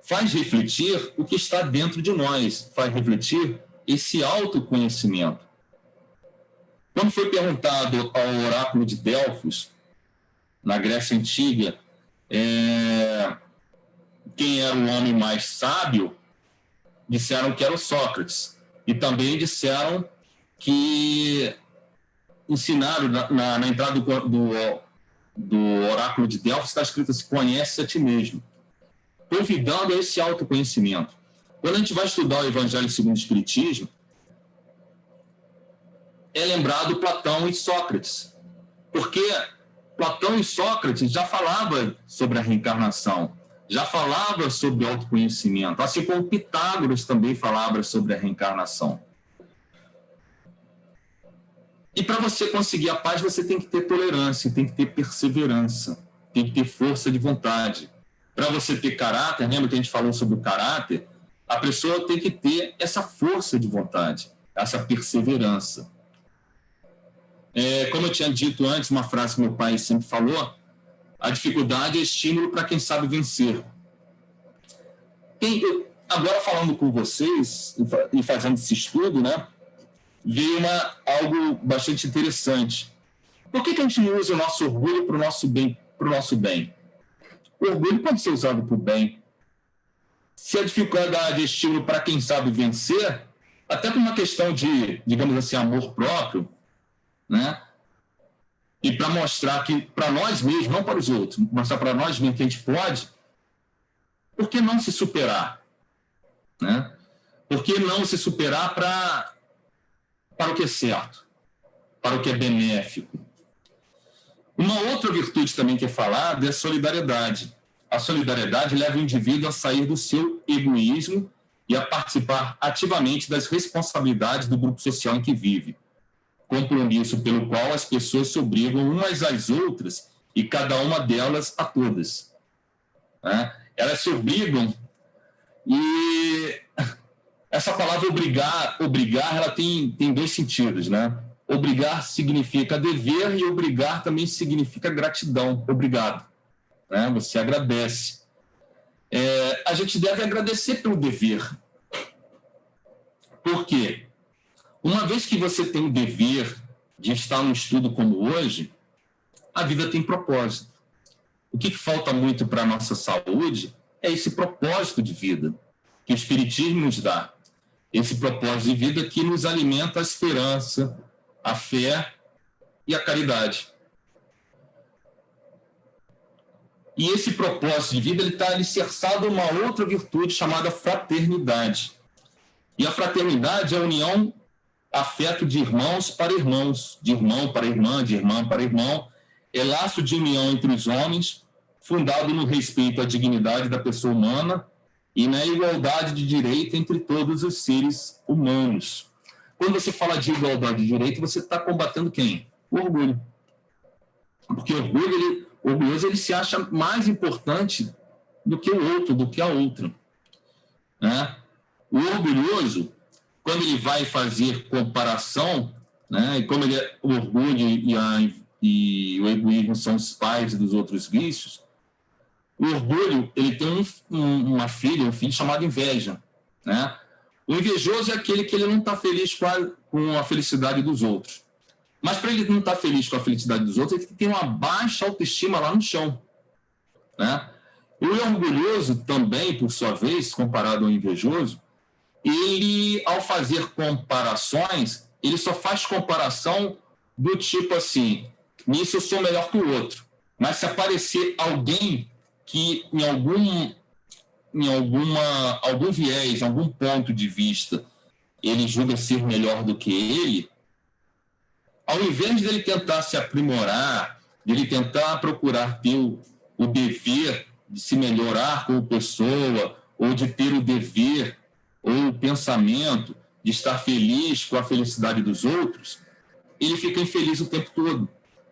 Faz refletir o que está dentro de nós, faz refletir esse autoconhecimento. Quando foi perguntado ao oráculo de Delfos, na Grécia Antiga, quem era o homem mais sábio, disseram que era o Sócrates. E também disseram que ensinaram na entrada do oráculo de Delfos, está escrito assim, conhece a ti mesmo, convidando a esse autoconhecimento. Quando a gente vai estudar o Evangelho segundo o Espiritismo, é lembrado Platão e Sócrates, porque Platão e Sócrates já falavam sobre a reencarnação, já falava sobre autoconhecimento, assim como Pitágoras também falava sobre a reencarnação. E para você conseguir a paz, você tem que ter tolerância, tem que ter perseverança, tem que ter força de vontade. Para você ter caráter, lembra que a gente falou sobre o caráter? A pessoa tem que ter essa força de vontade, essa perseverança. Como eu tinha dito antes, uma frase que meu pai sempre falou, a dificuldade é estímulo para quem sabe vencer. Agora, falando com vocês e fazendo esse estudo, né, veio algo bastante interessante. Por que a gente usa o nosso orgulho para o nosso bem? O orgulho pode ser usado para o bem. Se a dificuldade é estímulo para quem sabe vencer, até por uma questão de, digamos assim, amor próprio, né? E para mostrar que para nós mesmos, não para os outros, mostrar para nós mesmos que a gente pode, por que não se superar? Né? Por que não se superar para o que é certo, para o que é benéfico? Uma outra virtude também que é falada é a solidariedade. A solidariedade leva o indivíduo a sair do seu egoísmo e a participar ativamente das responsabilidades do grupo social em que vive. Compromisso pelo qual as pessoas se obrigam umas às outras e cada uma delas a todas. Né? Elas se obrigam e essa palavra obrigar ela tem dois sentidos, né? Obrigar significa dever e obrigar também significa gratidão, obrigado. Né? Você agradece. A gente deve agradecer pelo dever. Por quê? Uma vez que você tem o dever de estar num estudo como hoje, a vida tem propósito. O que falta muito para a nossa saúde é esse propósito de vida que o Espiritismo nos dá. Esse propósito de vida que nos alimenta a esperança, a fé e a caridade. E esse propósito de vida está alicerçado em uma outra virtude chamada fraternidade. E a fraternidade é a união, afeto de irmãos para irmãos, de irmão para irmã, de irmã para irmão. É laço de união entre os homens, fundado no respeito à dignidade da pessoa humana e na igualdade de direito entre todos os seres humanos. Quando você fala de igualdade de direito, você está combatendo quem? O orgulho. Porque o orgulhoso ele se acha mais importante do que o outro, do que a outra. Né? O orgulhoso, quando ele vai fazer comparação, né, e como o orgulho e o egoísmo são os pais dos outros vícios, o orgulho, ele tem um filho chamado inveja, né? O invejoso é aquele que ele não está feliz com a felicidade dos outros. Mas para ele não estar feliz com a felicidade dos outros, ele tem uma baixa autoestima lá no chão, né? O orgulhoso também, por sua vez, comparado ao invejoso, ele, ao fazer comparações, ele só faz comparação do tipo assim, nisso eu sou melhor que o outro. Mas se aparecer alguém que em algum viés, algum ponto de vista, ele julga ser melhor do que ele, ao invés dele tentar se aprimorar, dele tentar procurar ter o dever de se melhorar como pessoa, ou de ter o dever ou o pensamento de estar feliz com a felicidade dos outros, ele fica infeliz o tempo todo,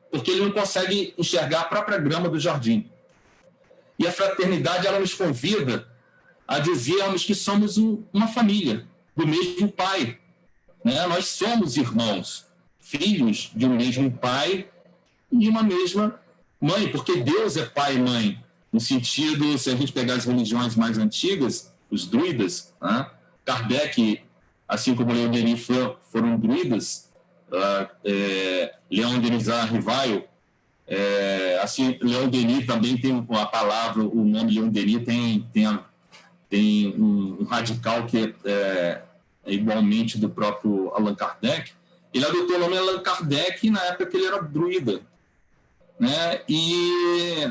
porque ele não consegue enxergar a própria grama do jardim. E a fraternidade, ela nos convida a dizermos que somos uma família, do mesmo pai, né? Nós somos irmãos, filhos de um mesmo pai e de uma mesma mãe, porque Deus é pai e mãe, no sentido, se a gente pegar as religiões mais antigas, os druidas, né? Kardec, assim como Leon Denis foram druidas, Leon Denis Rivail, assim, Leon Denis também tem a palavra, o nome Leon Denis tem um radical que é igualmente do próprio Allan Kardec. Ele adotou o nome Allan Kardec na época que ele era druida, né? E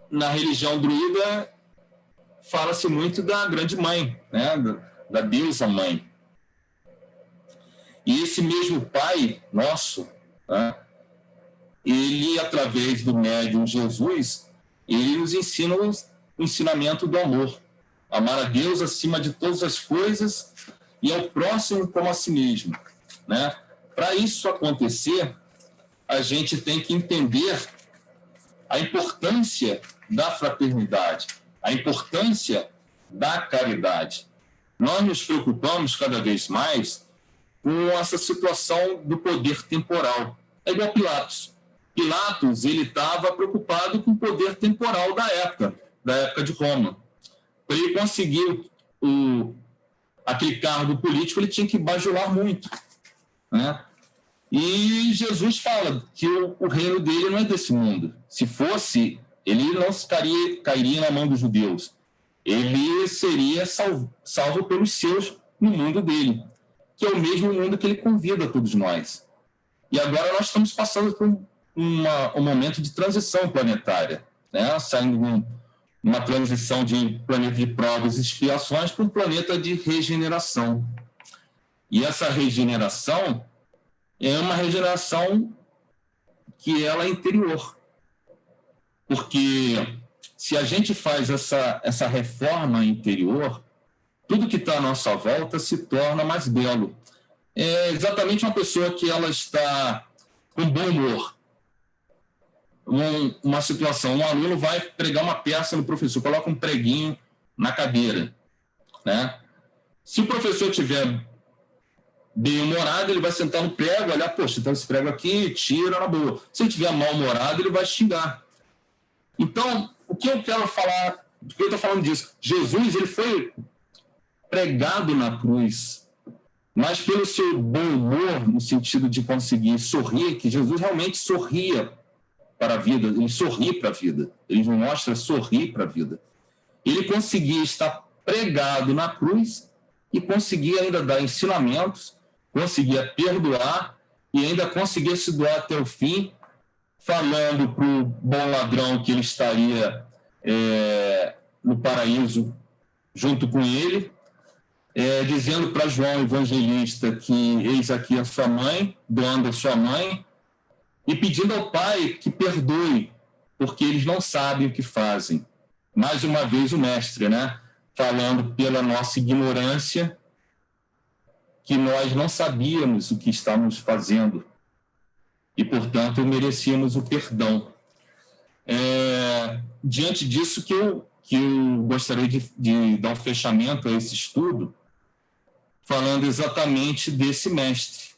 na religião druida fala-se muito da grande mãe, né? Da deusa mãe. E esse mesmo pai nosso, né? Ele, através do médium Jesus, ele nos ensina o ensinamento do amor. Amar a Deus acima de todas as coisas e ao próximo como a si mesmo, né? Para isso acontecer, a gente tem que entender a importância da fraternidade, a importância da caridade. Nós nos preocupamos cada vez mais com essa situação do poder temporal. É igual Pilatos. Pilatos, ele estava preocupado com o poder temporal da época de Roma. Para ele conseguir aquele cargo político, ele tinha que bajular muito, né? E Jesus fala que o reino dele não é desse mundo. Se fosse, ele não cairia na mão dos judeus. Ele seria salvo pelos seus no mundo dele, que é o mesmo mundo que ele convida a todos nós. E agora nós estamos passando por um momento de transição planetária, né? Saindo uma transição de planeta de provas e expiações para um planeta de regeneração. E essa regeneração é uma regeneração que ela é interior. Porque se a gente faz essa reforma interior, tudo que está à nossa volta se torna mais belo. É exatamente uma pessoa que ela está com bom humor. Uma situação, um aluno vai pregar uma peça no professor, coloca um preguinho na cadeira, né? Se o professor tiver bem-humorado, ele vai sentar no prego, olhar, poxa, então esse prego aqui, tira na boa. Se ele tiver mal-humorado, ele vai xingar. Então, o que eu quero falar, por que eu estou falando disso? Jesus, ele foi pregado na cruz, mas pelo seu bom humor, no sentido de conseguir sorrir, que Jesus realmente sorria para a vida, ele sorri para a vida, ele nos mostra sorrir para a vida. Ele conseguia estar pregado na cruz e conseguia ainda dar ensinamentos, conseguia perdoar e ainda conseguia se doar até o fim, falando para o bom ladrão que ele estaria no paraíso junto com ele, dizendo para João Evangelista que eis aqui a sua mãe, doando a sua mãe, e pedindo ao Pai que perdoe, porque eles não sabem o que fazem. Mais uma vez o mestre, né? Falando pela nossa ignorância, que nós não sabíamos o que estávamos fazendo e, portanto, merecíamos o perdão. Diante disso que eu gostaria de dar um fechamento a esse estudo, falando exatamente desse mestre,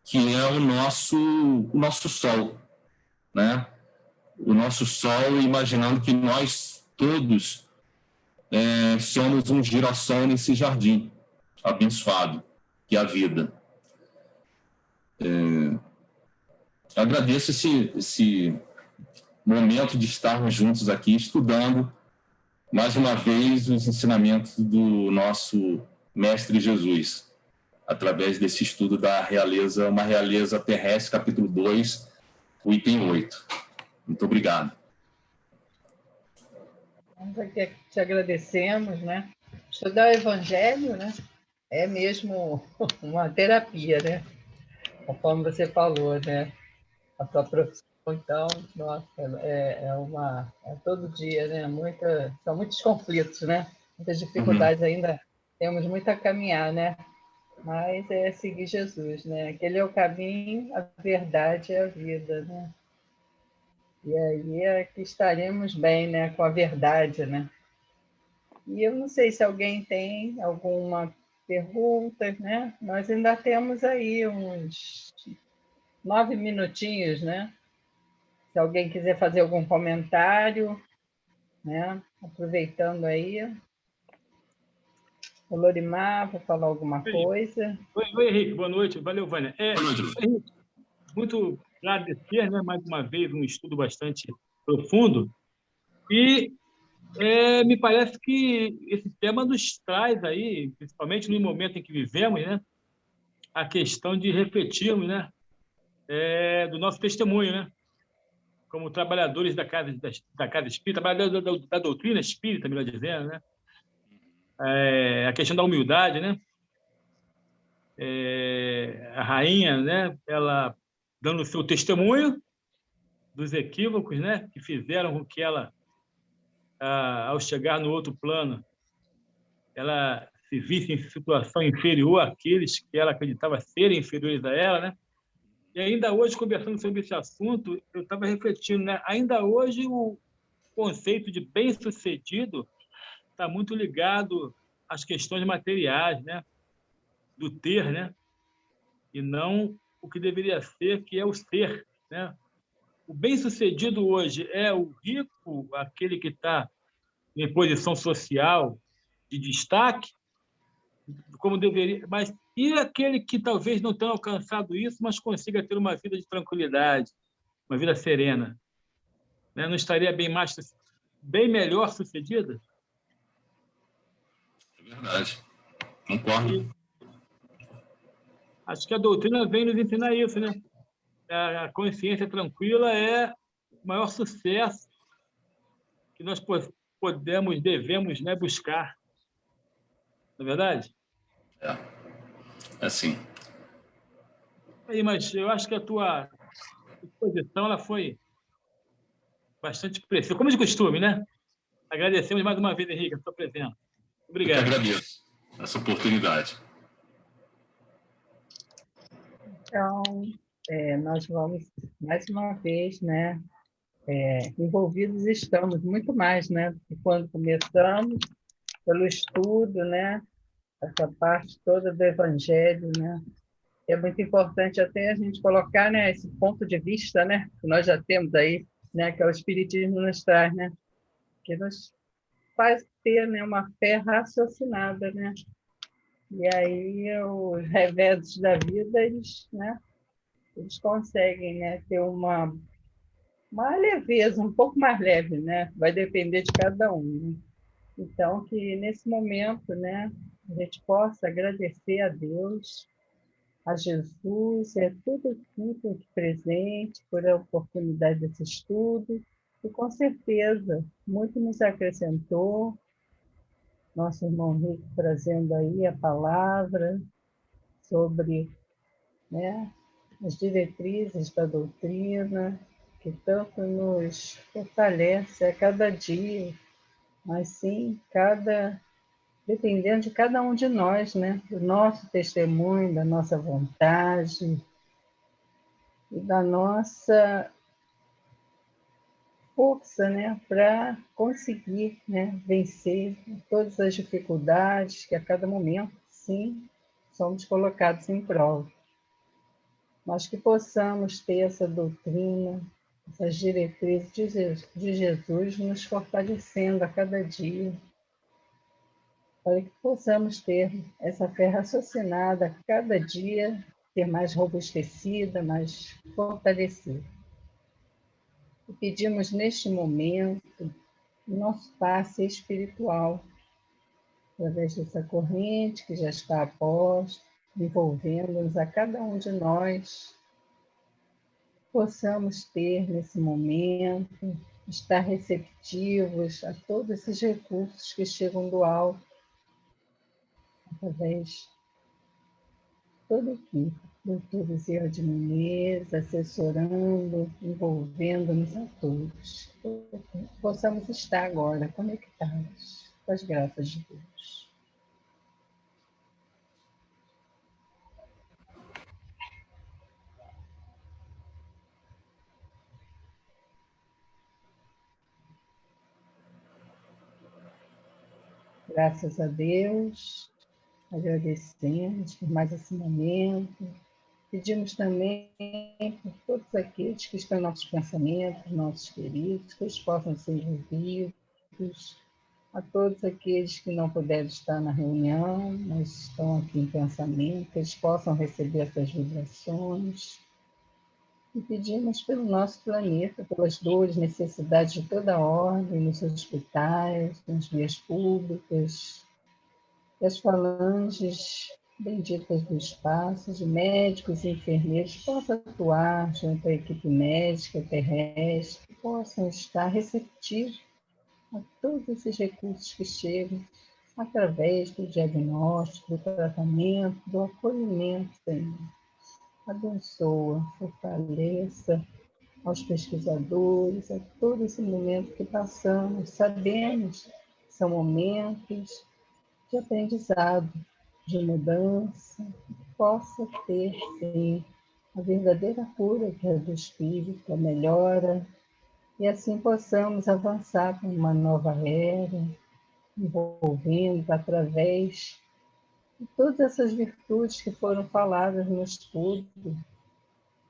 que é o nosso sol, né? O nosso sol, imaginando que nós todos somos um girassol nesse jardim abençoado, que é a vida. Agradeço esse momento de estarmos juntos aqui, estudando, mais uma vez, os ensinamentos do nosso Mestre Jesus, através desse estudo da realeza, uma realeza terrestre, capítulo 2, o item 8. Muito obrigado. Nós aqui te agradecemos, né? Estudar o Evangelho, né? É mesmo uma terapia, né? Conforme você falou, né? A tua profissão, então, nossa, é todo dia, né? São muitos conflitos, né? Muitas dificuldades ainda, temos muito a caminhar, né? Mas é seguir Jesus, né? Aquele é o caminho, a verdade e a vida, né? E aí é que estaremos bem, né? Com a verdade, né? E eu não sei se alguém tem alguma pergunta, né? Nós ainda temos aí uns 9 minutinhos, né? Se alguém quiser fazer algum comentário, né? Aproveitando aí. O Lorimar, vai falar alguma coisa. Oi, Henrique, boa noite. Valeu, Vânia. Boa noite. Henrique, muito agradecer, né? Mais uma vez, um estudo bastante profundo. E me parece que esse tema nos traz aí, principalmente no momento em que vivemos, né? A questão de refletirmos, né? Do nosso testemunho, né? Como trabalhadores da casa espírita, trabalhadores da doutrina espírita, melhor dizendo, né? A questão da humildade, né? A rainha, né? Ela dando o seu testemunho dos equívocos, né? Que fizeram com que ela, ao chegar no outro plano, ela se visse em situação inferior àqueles que ela acreditava serem inferiores a ela, né? E ainda hoje, conversando sobre esse assunto, eu estava refletindo, né? Ainda hoje o conceito de bem-sucedido está muito ligado às questões materiais, né? Do ter, né? E não o que deveria ser, que é o ser, né? O bem-sucedido hoje é o rico, aquele que está em posição social de destaque, como deveria, mas e aquele que talvez não tenha alcançado isso, mas consiga ter uma vida de tranquilidade, uma vida serena, né? Não estaria bem melhor sucedida? É verdade. Concordo. E acho que a doutrina vem nos ensinar isso, né? A consciência tranquila é o maior sucesso que nós devemos, né, buscar. Não é verdade? É assim. Aí, mas eu acho que a tua exposição ela foi bastante precisa, como de costume, né? Agradecemos mais uma vez, Henrique, a sua presença. Obrigado. Eu que agradeço essa oportunidade. Então, nós vamos, mais uma vez, né? Envolvidos estamos muito mais, né? Do que quando começamos, pelo estudo, né? Essa parte toda do Evangelho, né? É muito importante até a gente colocar, né, esse ponto de vista, né, que nós já temos aí, né, que é o Espiritismo nos traz, né, que nos faz ter, né, uma fé raciocinada, né, e aí os reveses da vida, eles conseguem, né, ter uma leveza, um pouco mais leve, né, vai depender de cada um, né? Então, que nesse momento, né, a gente possa agradecer a Deus, a Jesus, tudo aqui presente, por a oportunidade desse estudo, e com certeza muito nos acrescentou, nosso irmão Rico trazendo aí a palavra sobre, né, as diretrizes da doutrina, que tanto nos fortalece a cada dia, mas sim dependendo de cada um de nós, né, do nosso testemunho, da nossa vontade, e da nossa força, né, para conseguir, né, vencer todas as dificuldades que a cada momento assim somos colocados em prova. Mas que possamos ter essa doutrina, essas diretrizes de Jesus nos fortalecendo a cada dia, para que possamos ter essa fé raciocinada a cada dia, ser mais robustecida, mais fortalecida. E pedimos neste momento o nosso passe espiritual, através dessa corrente que já está a posto, envolvendo-nos a cada um de nós, possamos ter nesse momento, estar receptivos a todos esses recursos que chegam do alto, através de toda a equipe, doutor Bezerra de Menezes, assessorando, envolvendo-nos a todos. Possamos estar agora conectados com as graças de Deus. Graças a Deus, agradecemos por mais esse momento. Pedimos também por todos aqueles que estão em nossos pensamentos, nossos queridos, que eles possam ser envolvidos, a todos aqueles que não puderam estar na reunião, mas estão aqui em pensamento, que eles possam receber essas vibrações. E pedimos pelo nosso planeta, pelas dores, necessidades de toda ordem, nos hospitais, nas vias públicas, as falanges benditas do espaço, de médicos e enfermeiros possam atuar junto à equipe médica terrestre, que possam estar receptivos a todos esses recursos que chegam através do diagnóstico, do tratamento, do acolhimento, Senhor. Abençoa, fortaleça aos pesquisadores, a todo esse momento que passamos. Sabemos que são momentos de aprendizado, de mudança, que possa ter, sim, a verdadeira cura que é do espírito, a melhora, e assim possamos avançar para uma nova era, envolvendo através de todas essas virtudes que foram faladas no estudo,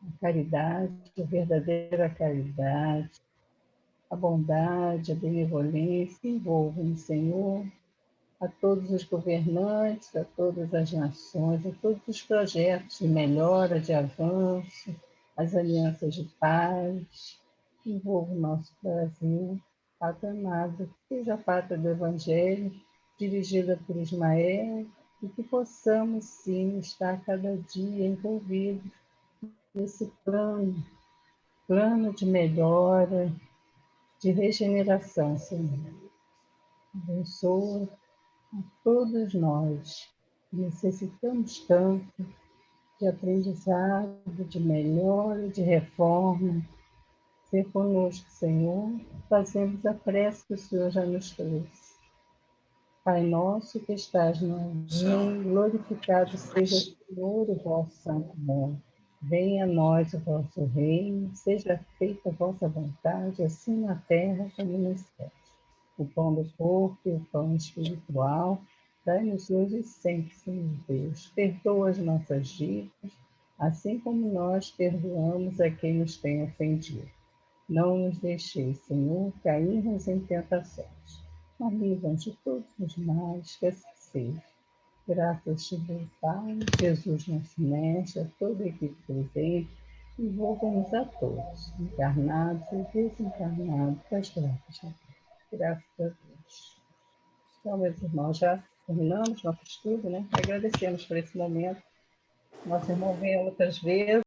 a caridade, a verdadeira caridade, a bondade, a benevolência, envolvam, Senhor, a todos os governantes, a todas as nações, a todos os projetos de melhora, de avanço, as alianças de paz, envolva o nosso Brasil, pátria amada, seja a pátria do Evangelho, dirigida por Ismael, e que possamos, sim, estar cada dia envolvidos nesse plano de melhora, de regeneração, Senhor. Abençoa a todos nós que necessitamos tanto de aprendizado, de melhora, de reforma. Ser conosco, Senhor, fazemos a prece que o Senhor já nos trouxe. Pai nosso que estás no céu, glorificado seja o Senhor, o vosso santo nome. Venha a nós o vosso reino, seja feita a vossa vontade, assim na terra como nos céus. O pão do corpo e o pão espiritual, dai-nos hoje e sempre, Senhor Deus. Perdoa as nossas dívidas, assim como nós perdoamos a quem nos tem ofendido. Não nos deixeis, Senhor, cairmos em tentações, mas livra-nos de todos os males, que assim seja. Graças te dou, Pai, Jesus nosso Mestre, a toda a equipe presente, envolva-nos a todos, encarnados e desencarnados, com as graças de Deus. Graças a Deus. Então, meus irmãos, já terminamos nosso estudo, né? Agradecemos por esse momento. Nosso irmão vem outras vezes.